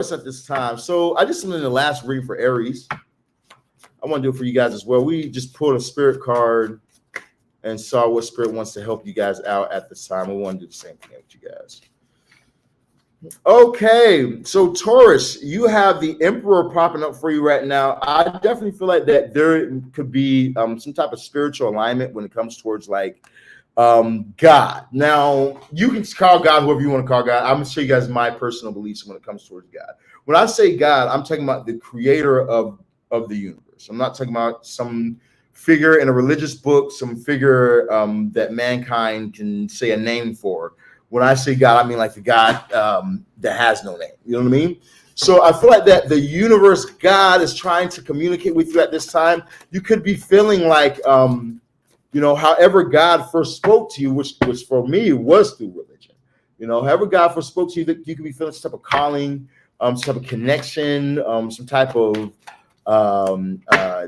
at this time. So I just in the last reading for Aries. I want to do it for you guys as well. We just pulled a spirit card and saw what spirit wants to help you guys out at this time. We want to do the same thing with you guys. Okay, so Taurus, you have the Emperor popping up for you right now. I definitely feel like that there could be some type of spiritual alignment when it comes towards like God. Now, you can call God whoever you want to call God. I'm going to show you guys my personal beliefs when it comes towards God. When I say God, I'm talking about the creator of the universe. I'm not talking about some figure in a religious book, some figure that mankind can say a name for. When I say God, I mean like the God that has no name. You know what I mean? So I feel like that the universe, God, is trying to communicate with you at this time. You could be feeling like, however God first spoke to you, which for me was through religion. However God first spoke to you, that you could be feeling some type of calling, some type of connection, some type of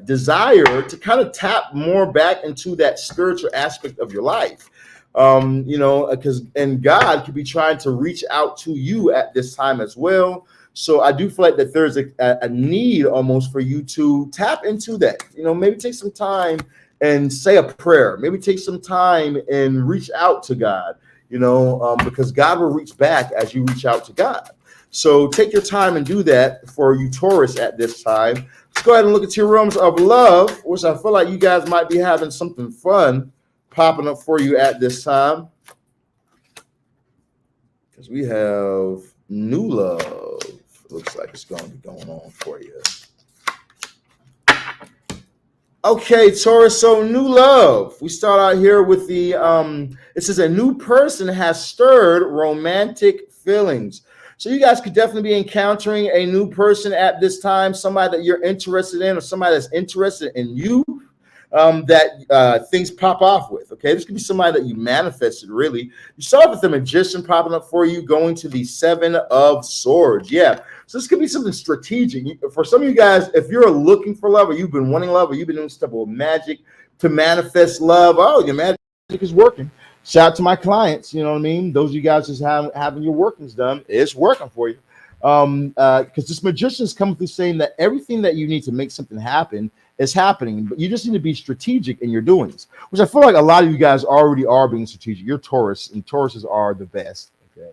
desire to kind of tap more back into that spiritual aspect of your life. And God could be trying to reach out to you at this time as well. So I do feel like that there's a need almost for you to tap into that. Maybe take some time and say a prayer. Maybe take some time and reach out to God. Because God will reach back as you reach out to God. So take your time and do that for you, Taurus, at this time. Let's go ahead and look at your realms of love, which I feel like you guys might be having something fun popping up for you at this time, because we have new love. Looks like it's going to be going on for you. Okay, Taurus, so new love. We start out here with the, it says a new person has stirred romantic feelings. So you guys could definitely be encountering a new person at this time, somebody that you're interested in or somebody that's interested in you. That things pop off with. Okay, this could be somebody that you manifested. Really, you saw with the Magician popping up for you, going to the Seven of Swords. Yeah, so this could be something strategic for some of you guys. If you're looking for love, or you've been wanting love, or you've been doing stuff with magic to manifest love, oh, your magic is working. Shout out to my clients. You know what I mean? Those of you guys just having your workings done, it's working for you. Because this Magician is coming through saying that everything that you need to make something happen is happening, but you just need to be strategic in your doings, which I feel like a lot of you guys already are being strategic. You're Taurus, and Tauruses are the best. Okay,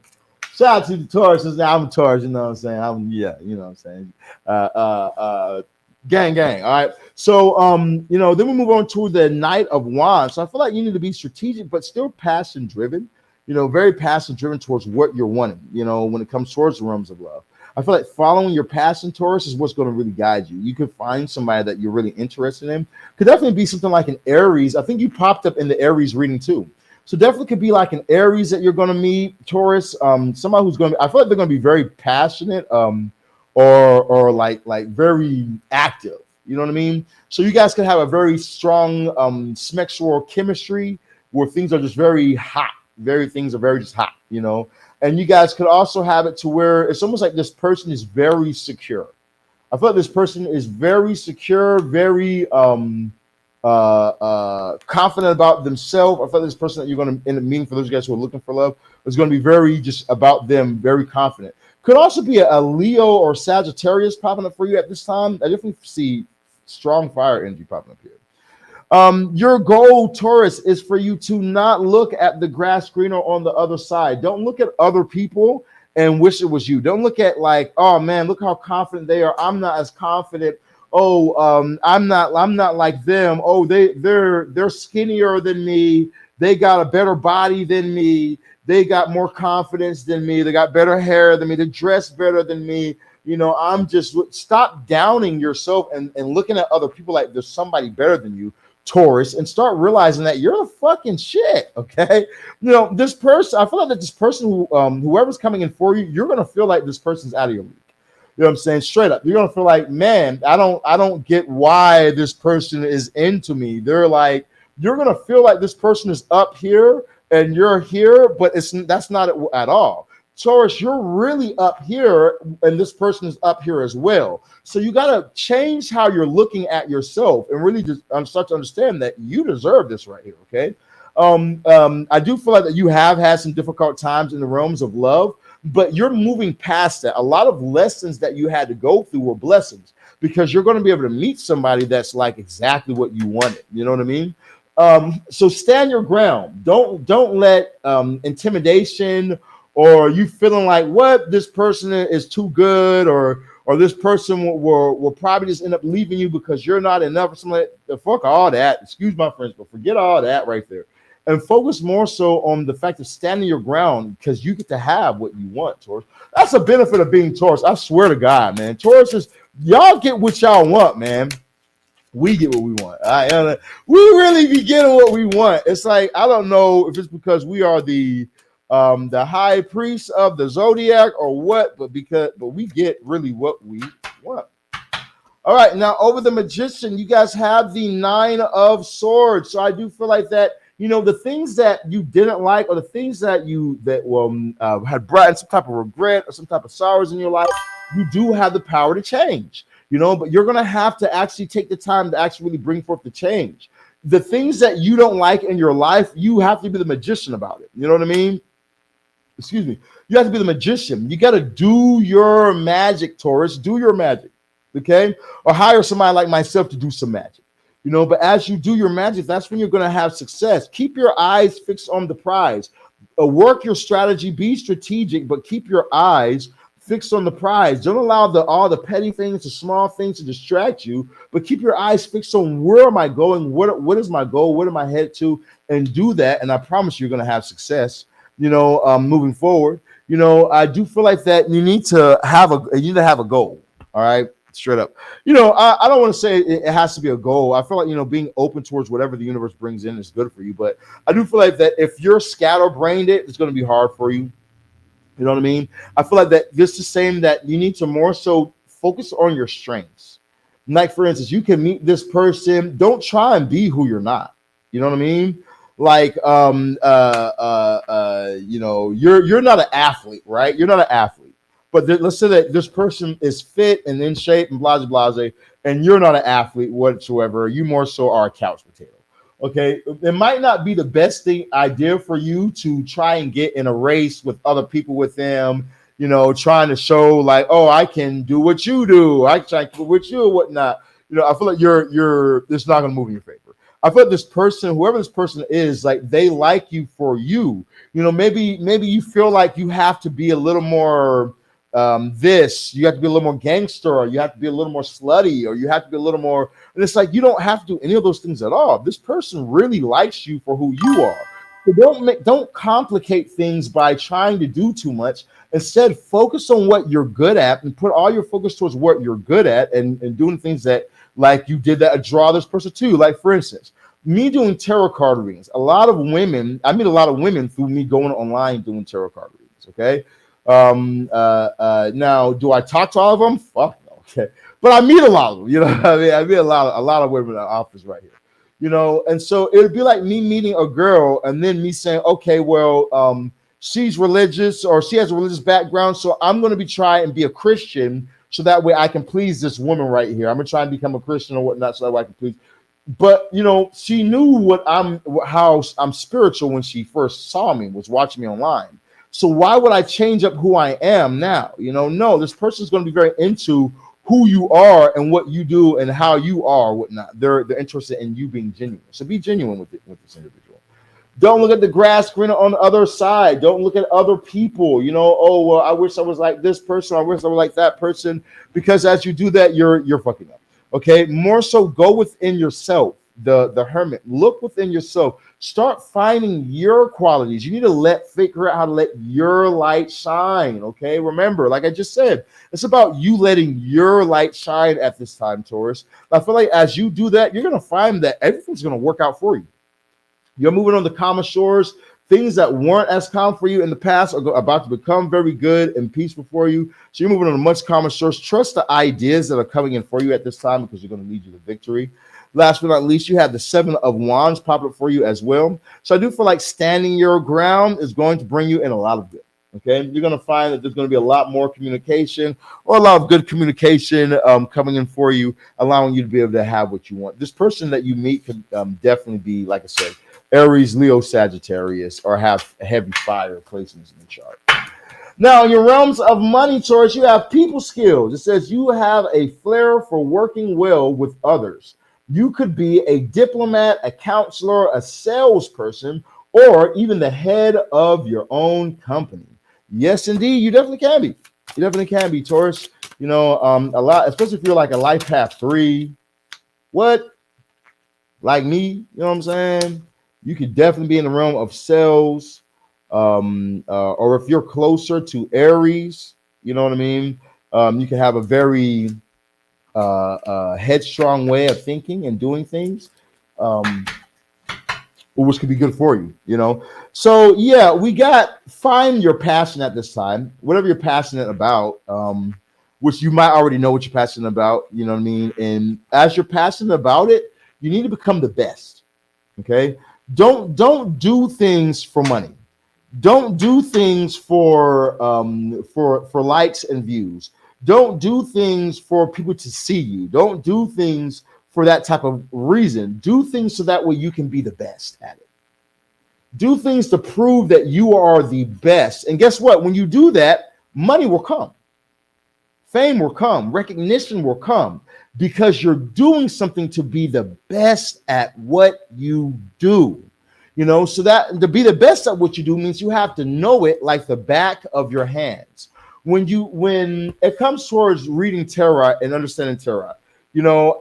shout out to the Tauruses. Now I'm a Taurus, you know what I'm saying? You know what I'm saying? Gang. All right. So then we move on to the Knight of Wands. So I feel like you need to be strategic, but still passion driven. Very passion driven towards what you're wanting. When it comes towards the realms of love. I feel like following your passion, Taurus, is what's going to really guide you. You could find somebody that you're really interested in. Could definitely be something like an Aries. I think you popped up in the Aries reading too. So definitely could be like an Aries that you're going to meet, Taurus. Somebody who's going to, I feel like they're going to be very passionate, or like very active. You know what I mean? So you guys could have a very strong sexual chemistry where things are just very hot. Things are very just hot, And you guys could also have it to where it's almost like this person is very secure. I feel like this person is very secure, very confident about themselves. I feel like this person that you're going to end up meeting, for those guys who are looking for love, is going to be very just about them, very confident. Could also be a Leo or Sagittarius popping up for you at this time. I definitely see strong fire energy popping up here. Your goal, Taurus, is for you to not look at the grass greener on the other side. Don't look at other people and wish it was you. Don't look at like, oh man, look how confident they are. I'm not as confident. Oh, I'm not like them. Oh, they're skinnier than me. They got a better body than me. They got more confidence than me. They got better hair than me. They dress better than me. I'm just, stop downing yourself and looking at other people like there's somebody better than you, Taurus, and start realizing that you're the fucking shit. Okay. This person, I feel like that this person who, whoever's coming in for you, you're going to feel like this person's out of your league. You know what I'm saying? Straight up. You're going to feel like, man, I don't get why this person is into me. They're like, you're going to feel like this person is up here and you're here, but that's not it at all. Taurus, you're really up here, and this person is up here as well. So you got to change how you're looking at yourself and really just start to understand that you deserve this right here, okay? I do feel like that you have had some difficult times in the realms of love, but you're moving past that. A lot of lessons that you had to go through were blessings, because you're going to be able to meet somebody that's like exactly what you wanted. You know what I mean? So stand your ground. Don't let intimidation, or you feeling like what this person is too good, or this person will probably just end up leaving you because you're not enough or something. Like, fuck all that. Excuse my French, but forget all that right there, and focus more so on the fact of standing your ground, because you get to have what you want, Taurus. That's a benefit of being Taurus. I swear to God, man. Taurus is, y'all get what y'all want, man. We get what we want. We really be getting what we want. It's like, I don't know if it's because we are the high priest of the zodiac or what, but we get really what we want. All right, now over the Magician, you guys have the 9 of Swords. So I do feel like that, the things that you didn't like, or the things that had brought in some type of regret or some type of sorrows in your life, you do have the power to change. But you're going to have to actually take the time to actually really bring forth the change. The things that you don't like in your life, you have to be the magician about it. You know what I mean? Excuse me. You have to be the magician. You got to do your magic, Taurus. Do your magic, okay? Or hire somebody like myself to do some magic. But as you do your magic, that's when you're going to have success. Keep your eyes fixed on the prize. Work your strategy. Be strategic, but keep your eyes fixed on the prize. Don't allow all the petty things, the small things to distract you, but keep your eyes fixed on where am I going? What is my goal? What am I headed to? And do that. And I promise you're going to have success, moving forward. I do feel like that you need to have a goal. All right. Straight up. I don't want to say it has to be a goal. I feel like, being open towards whatever the universe brings in is good for you. But I do feel like that if you're scatterbrained, it's going to be hard for you. You know what I mean? I feel like that this is saying that you need to more so focus on your strengths. Like, for instance, you can meet this person. Don't try and be who you're not. You know what I mean? Like, you're not an athlete, right? You're not an athlete. But let's say that this person is fit and in shape and blase blase, and you're not an athlete whatsoever. You more so are a couch potato. Okay, it might not be the best idea for you to try and get in a race with other people with them, trying to show like, oh, I can do what you do. I can try to do what you or whatnot. I feel like it's not going to move in your favor. I feel like this person, whoever this person is, like they like you for you. Maybe you feel like you have to be a little more you have to be a little more gangster, or you have to be a little more slutty, or you have to be a little more, and it's like you don't have to do any of those things at all. This person really likes you for who you are. So don't complicate things by trying to do too much. Instead, focus on what you're good at and put all your focus towards what you're good at, and doing things that, like you did, that draw this person to you. Like, for instance, me doing tarot card readings. I meet a lot of women through me going online doing tarot card readings. Okay. Now, do I talk to all of them? Fuck no. Okay, but I meet a lot of them. I meet a lot of women in the office right here. And so it would be like me meeting a girl and then me saying, okay, well, she's religious, or she has a religious background, so I'm going to try and be a Christian, so that way I can please this woman right here. I'm going to try and become a Christian or whatnot, so that way I can please. But she knew how I'm spiritual when she first saw me, was watching me online. So why would I change up who I am now? No, this person's going to be very into who you are and what you do and how you are, whatnot. They're interested in you being genuine. So be genuine with this individual. Don't look at the grass greener on the other side. Don't look at other people. Oh, well, I wish I was like this person. I wish I was like that person. Because as you do that, you're fucking up. Okay, more so go within yourself. The hermit. Look within yourself. Start finding your qualities. You need to figure out how to let your light shine. Okay, remember, like I just said, it's about you letting your light shine at this time, Taurus. I feel like as you do that, you're going to find that everything's going to work out for you. You're moving on the calmer shores. Things that weren't as calm for you in the past are about to become very good and peaceful for you. So you're moving on a much calmer shores. Trust the ideas that are coming in for you at this time, because they're going to lead you to victory. Last but not least, you have the 7 of Wands pop up for you as well. So I do feel like standing your ground is going to bring you in a lot of good. Okay, you're going to find that there's going to be a lot more communication, or a lot of good communication coming in for you, allowing you to be able to have what you want. This person that you meet could definitely be, like I said, Aries, Leo, Sagittarius, or have heavy fire placements in the chart. Now, in your realms of money, Taurus, you have people skills. It says you have a flair for working well with others. You could be a diplomat, a counselor, a salesperson, or even the head of your own company. Yes, indeed, you definitely can be. You definitely can be, Taurus. A lot, especially if you're like a life path 3. What? Like me, you know what I'm saying? You could definitely be in the realm of sales, or if you're closer to Aries, you know what I mean? You can have a very headstrong way of thinking and doing things, um, which could be good for you. So yeah, we got find your passion at this time, whatever you're passionate about, which you might already know what you're passionate about, you know what I mean? And as you're passionate about it, you need to become the best. Okay. Don't do things for money. Don't do things for likes and views. Don't do things for people to see you. Don't do things for that type of reason. Do things so that way you can be the best at it. Do things to prove that you are the best. And guess what? When you do that, money will come. Fame will come. Recognition will come because you're doing something to be the best at what you do. So that to be the best at what you do means you have to know it like the back of your hands. When it comes towards reading tarot and understanding tarot,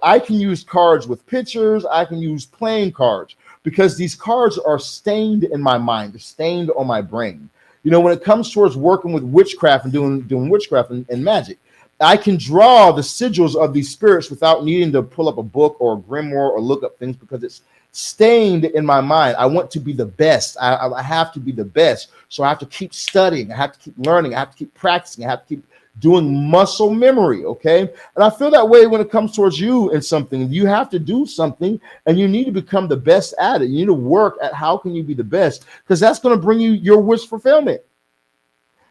I can use cards with pictures. I can use playing cards because these cards are stained in my mind. They're stained on my brain. When it comes towards working with witchcraft and doing witchcraft and magic, I can draw the sigils of these spirits without needing to pull up a book or a grimoire or look up things because it's stained in my mind. I want to be the best. I have to be the best. So I have to keep studying. I have to keep learning. I have to keep practicing. I have to keep doing muscle memory. Okay. And I feel that way when it comes towards you and something. You have to do something and you need to become the best at it. You need to work at how can you be the best because that's going to bring you your wish fulfillment.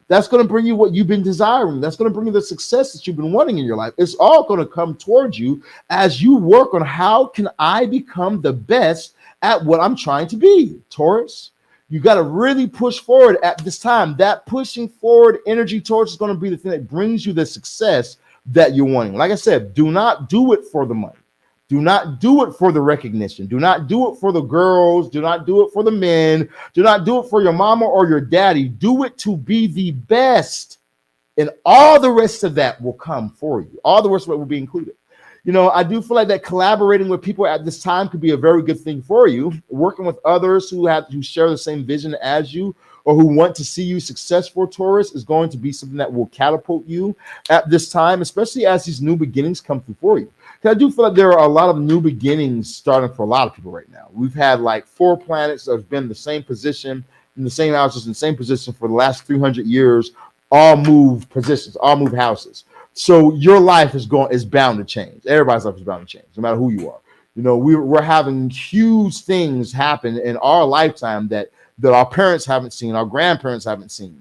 That's going to bring you what you've been desiring. That's going to bring you the success that you've been wanting in your life. It's all going to come towards you as you work on how can I become the best at what I'm trying to be, Taurus. You got to really push forward at this time. That pushing forward energy, Taurus, is going to be the thing that brings you the success that you're wanting. Like I said, do not do it for the money. Do not do it for the recognition. Do not do it for the girls. Do not do it for the men. Do not do it for your mama or your daddy. Do it to be the best. And all the rest of that will come for you. All the rest of it will be included. I do feel like that collaborating with people at this time could be a very good thing for you. Working with others who share the same vision as you or who want to see you successful, Taurus, is going to be something that will catapult you at this time, especially as these new beginnings come through for you. Because I do feel like there are a lot of new beginnings starting for a lot of people right now. We've had like 4 planets that have been in the same position, in the same houses, in the same position for the last 300 years, all move positions, all move houses. So your life is bound to change. Everybody's life is bound to change, no matter who you are. We're having huge things happen in our lifetime that our parents haven't seen, our grandparents haven't seen.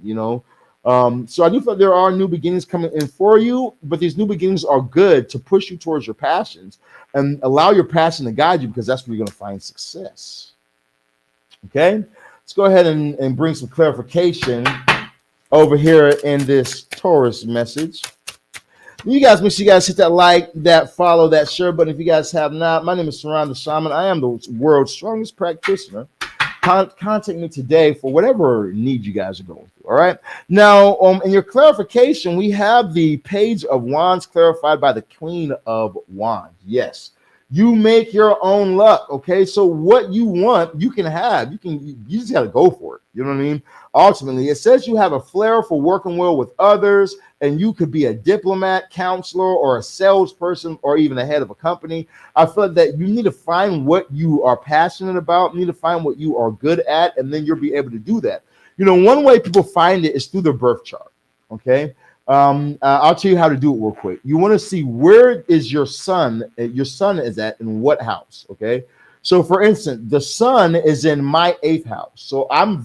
So I do feel there are new beginnings coming in for you, but these new beginnings are good to push you towards your passions and allow your passion to guide you because that's where you're going to find success. Okay, let's go ahead and bring some clarification over here in this Taurus message. You guys, make sure you guys hit that like, that follow, that share button if you guys have not. My name is Saran the Shaman. I am the world's strongest practitioner. Contact me today for whatever need you guys are going through. All right. Now, in your clarification, we have the Page of Wands clarified by the Queen of Wands. Yes. You make your own luck. Okay. So what you want, you can have. You just got to go for it. You know what I mean? Ultimately, it says you have a flair for working well with others, and you could be a diplomat, counselor, or a salesperson, or even the head of a company. I feel that you need to find what you are passionate about. You need to find what you are good at, and then you'll be able to do that. One way people find it is through their birth chart. Okay. I'll tell you how to do it real quick. You want to see where is your sun is at in what house. Okay. So for instance, the sun is in my 8th house. So I'm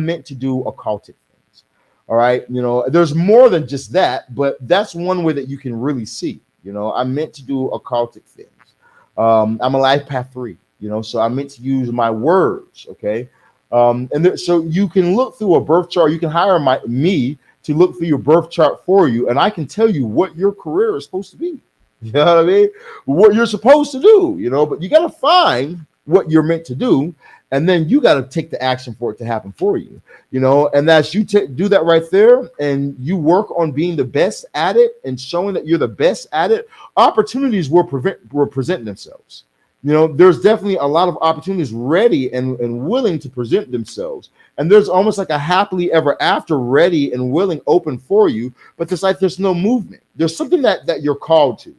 meant to do occultic things. All right. There's more than just that, but that's one way that you can really see, I'm meant to do occultic things. I'm a life path 3, so I'm meant to use my words. Okay. So you can look through a birth chart. You can hire me to look through your birth chart for you, and I can tell you what your career is supposed to be. You know what I mean? What you're supposed to do, but you got to find what you're meant to do, and then you got to take the action for it to happen for you, and that's you do that right there, and you work on being the best at it and showing that you're the best at it. Opportunities will present themselves. There's definitely a lot of opportunities ready and willing to present themselves. And there's almost like a happily ever after ready and willing open for you, but there's no movement. There's something that you're called to.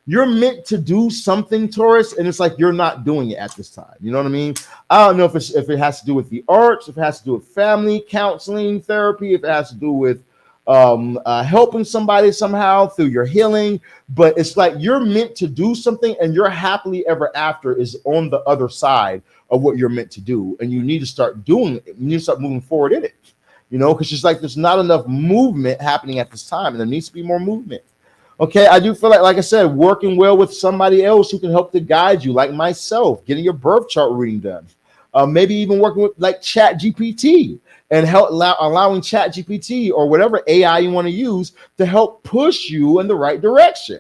You're meant to do something, Taurus, and it's like you're not doing it at this time. You know what I mean? I don't know if it has to do with the arts, if it has to do with family, counseling, therapy, if it has to do with helping somebody somehow through your healing, but it's like you're meant to do something, and your happily ever after is on the other side of what you're meant to do, and you need to start doing it. You need to start moving forward in it, because it's like there's not enough movement happening at this time, and there needs to be more movement. Okay, I do feel like I said, working well with somebody else who can help to guide you, like myself, getting your birth chart reading done. Maybe even working with like Chat GPT and allowing Chat GPT or whatever AI you want to use to help push you in the right direction,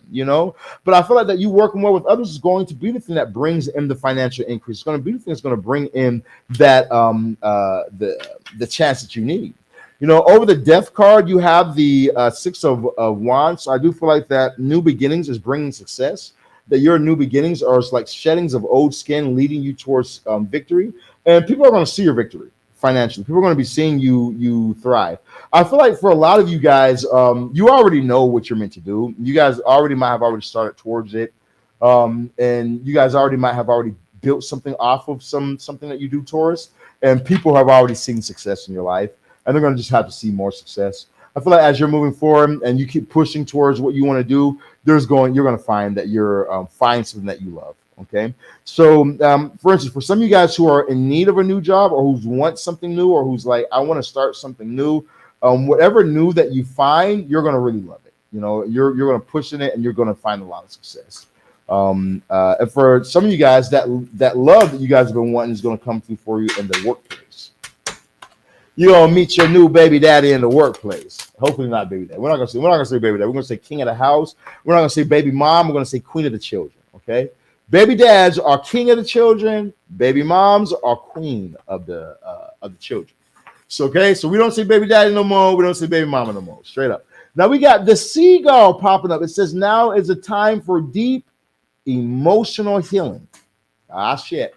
But I feel like that you working well with others is going to be the thing that brings in the financial increase. It's going to be the thing that's going to bring in that the chance that you need. Over the death card, you have the Six of Wands. So I do feel like that new beginnings is bringing success, that your new beginnings are like sheddings of old skin leading you towards victory. And people are going to see your victory financially. People are going to be seeing you thrive. I feel like for a lot of you guys, you already know what you're meant to do. You guys might have already started towards it. And you guys might have already built something off of something that you do, Taurus. And people have already seen success in your life. And they're going to just have to see more success. I feel like as you're moving forward and you keep pushing towards what you want to do, you're going to find that you're find something that you love. Okay. So, for instance, for some of you guys who are in need of a new job or who want something new or who's like, I want to start something new, whatever new that you find, you're going to really love it. You're going to push in it and you're going to find a lot of success. And for some of you guys, that love that you guys have been wanting is going to come through for you in the workplace. You're gonna meet your new baby daddy in the workplace. Hopefully not baby daddy. We're not gonna say baby daddy. We're gonna say king of the house. We're not gonna say baby mom. We're gonna say queen of the children. Okay. Baby dads are king of the children. Baby moms are queen of the children. So okay. So we don't say baby daddy no more. We don't say baby mama no more. Straight up. Now we got the seagull popping up. It says now is a time for deep emotional healing. Ah shit.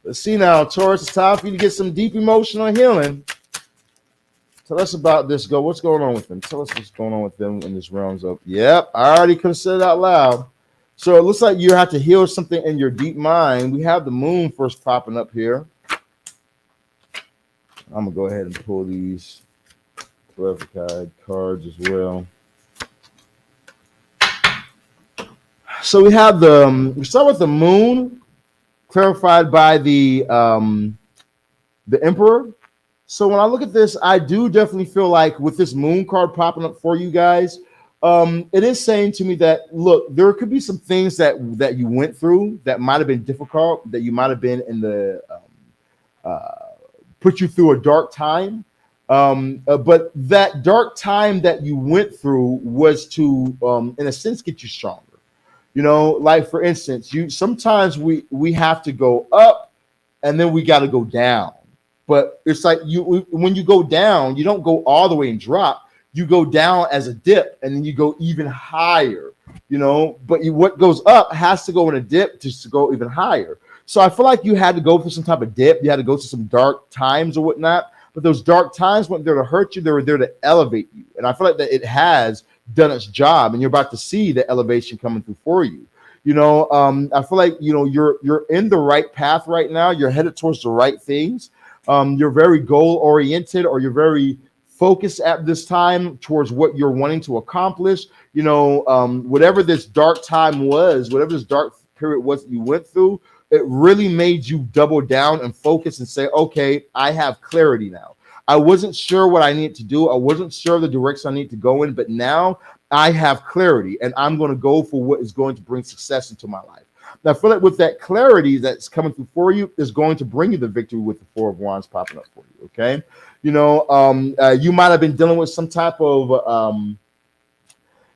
Let's see now, Taurus, it's time for you to get some deep emotional healing. Tell us about this. What's going on with them? Tell us what's going on with them in this realms of. Yep, I already could have said it out loud. So it looks like you have to heal something in your deep mind. We have the moon first popping up here. I'm gonna go ahead and pull these clarified cards as well. So we have we start with the moon, clarified by the Emperor. So when I look at this, I do definitely feel like with this moon card popping up for you guys, it is saying to me that, look, there could be some things that you went through that might have been difficult, that you might have been in the put you through a dark time. But that dark time that you went through was to, in a sense, get you stronger. Like for instance, sometimes we have to go up and then we got to go down. But it's like when you go down, you don't go all the way and drop. You go down as a dip and then you go even higher, but what goes up has to go in a dip just to go even higher. So I feel like you had to go through some type of dip. You had to go through some dark times or whatnot. But those dark times weren't there to hurt you. They were there to elevate you. And I feel like that it has done its job, and you're about to see the elevation coming through for you. I feel like you're in the right path right now. You're headed towards the right things. You're very goal oriented, or you're very focused at this time towards what you're wanting to accomplish. Whatever this dark time was, whatever this dark period was that you went through, it really made you double down and focus and say, okay, I have clarity now. I wasn't sure what I needed to do. I wasn't sure the direction I need to go in, but now I have clarity and I'm going to go for what is going to bring success into my life. Now, I feel like with that clarity that's coming through for you is going to bring you the victory with the Four of Wands popping up for you, okay? You know, you might have been dealing with some type of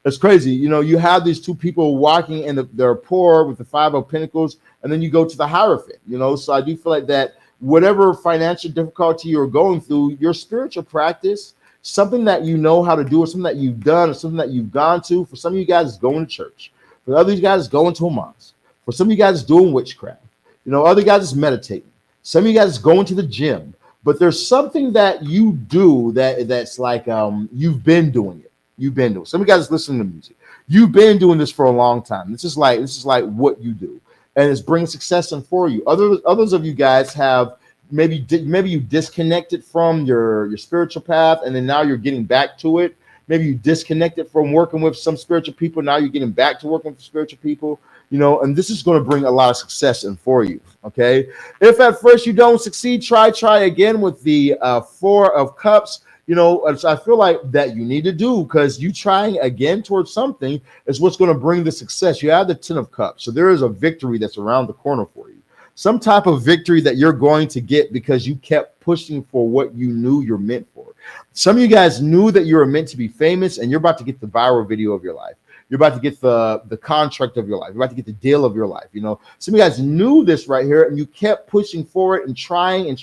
it's crazy. You know, you have these two people walking and they're poor with the five of pentacles, and then you go to the Hierophant, you know. So I do feel like that whatever financial difficulty you're going through, your spiritual practice, something that you know how to do, or something that you've done, or something that you've gone to. For some of you guys, it's going to church. For other you guys, it's going to a mosque. For some of you guys, it's doing witchcraft. You know, other guys, it's meditating. Some of you guys, it's going to the gym. But there's something that you do that's like you've been doing it. You've been doing. Some of you guys listen to music. You've been doing this for a long time. This is like what you do, and it's bringing success in for you. Others of you guys have maybe you disconnected from your spiritual path, and then now you're getting back to it. Maybe you disconnected from working with some spiritual people. Now you're getting back to working with spiritual people. You know, and this is going to bring a lot of success in for you. Okay, if at first you don't succeed, try again with the Four of Cups. You know, I feel like that you need to do, because you trying again towards something is what's going to bring the success. You have the Ten of Cups, so there is a victory that's around the corner for you. Some type of victory that you're going to get because you kept pushing for what you knew you're meant for. Some of you guys knew that you were meant to be famous, and you're about to get the viral video of your life. You're about to get the contract of your life. You're about to get the deal of your life. You know, some of you guys knew this right here, and you kept pushing for it and trying. And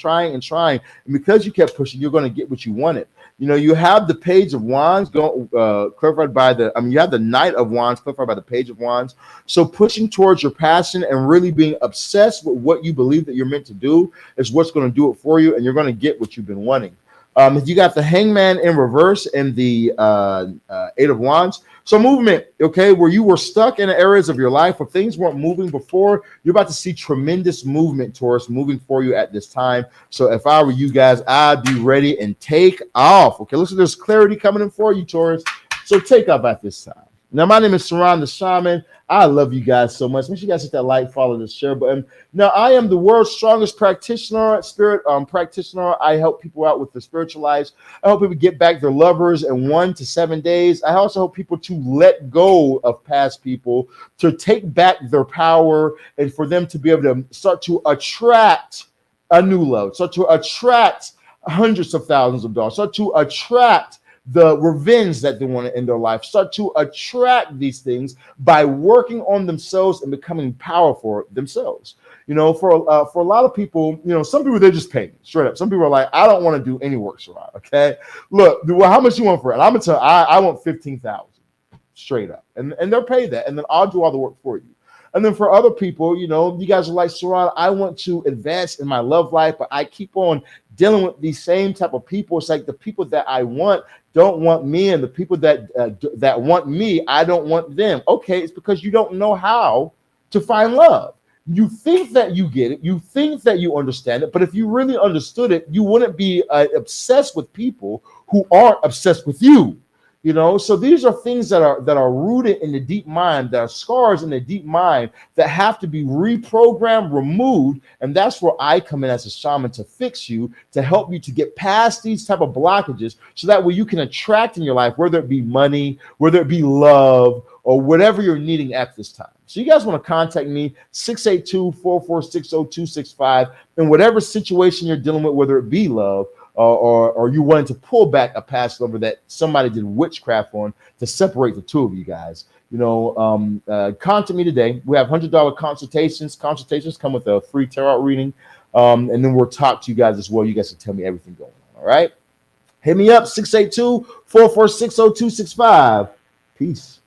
because you kept pushing, you're going to get what you wanted. You know, you have the Page of Wands clarified by you have the Knight of Wands clarified by the Page of Wands. So pushing towards your passion and really being obsessed with what you believe that you're meant to do is what's going to do it for you, and you're going to get what you've been wanting. You got the Hangman in reverse and the Eight of Wands. So movement, okay, where you were stuck in areas of your life where things weren't moving before, you're about to see tremendous movement, Taurus, moving for you at this time. So if I were you guys, I'd be ready and take off. Okay, listen, there's clarity coming in for you, Taurus. So take off at this time. Now, my name is Saran the Shaman. I love you guys so much. Make sure you guys hit that like, follow, the share button. Now, I am the world's strongest practitioner, spirit practitioner. I help people out with the spiritual lives. I help people get back their lovers in 1 to 7 days. I also help people to let go of past people, to take back their power, and for them to be able to start to attract a new love, start to attract hundreds of thousands of dollars, start to attract the revenge that they want in their life, start to attract these things by working on themselves and becoming powerful themselves. You know, for a lot of people, you know, some people, they're just paying straight up. Some people are like, I don't want to do any work, Saran. Okay, look, well, how much you want for it? I'm gonna tell you, I want 15,000 straight up, and they'll pay that, and then I'll do all the work for you. And then for other people, you know, you guys are like, Saran, I want to advance in my love life, but I keep on dealing with these same type of people. It's like the people that I want don't want me, and the people that want me, I don't want them. Okay, it's because you don't know how to find love. You think that you get it, you think that you understand it, but if you really understood it, you wouldn't be obsessed with people who aren't obsessed with you. You know, so these are things that are rooted in the deep mind, that are scars in the deep mind that have to be reprogrammed, removed, and that's where I come in as a shaman to fix you, to help you to get past these type of blockages, so that way you can attract in your life, whether it be money, whether it be love, or whatever you're needing at this time. So you guys want to contact me, 682-446-0265, in whatever situation you're dealing with, whether it be love, or you wanted to pull back a past lover that somebody did witchcraft on, to separate the two of you guys. You know, contact me today. We have $100 consultations. Consultations come with a free tarot reading, and then we'll talk to you guys as well. You guys can tell me everything going on. All right, hit me up, 682-446-0265. Peace.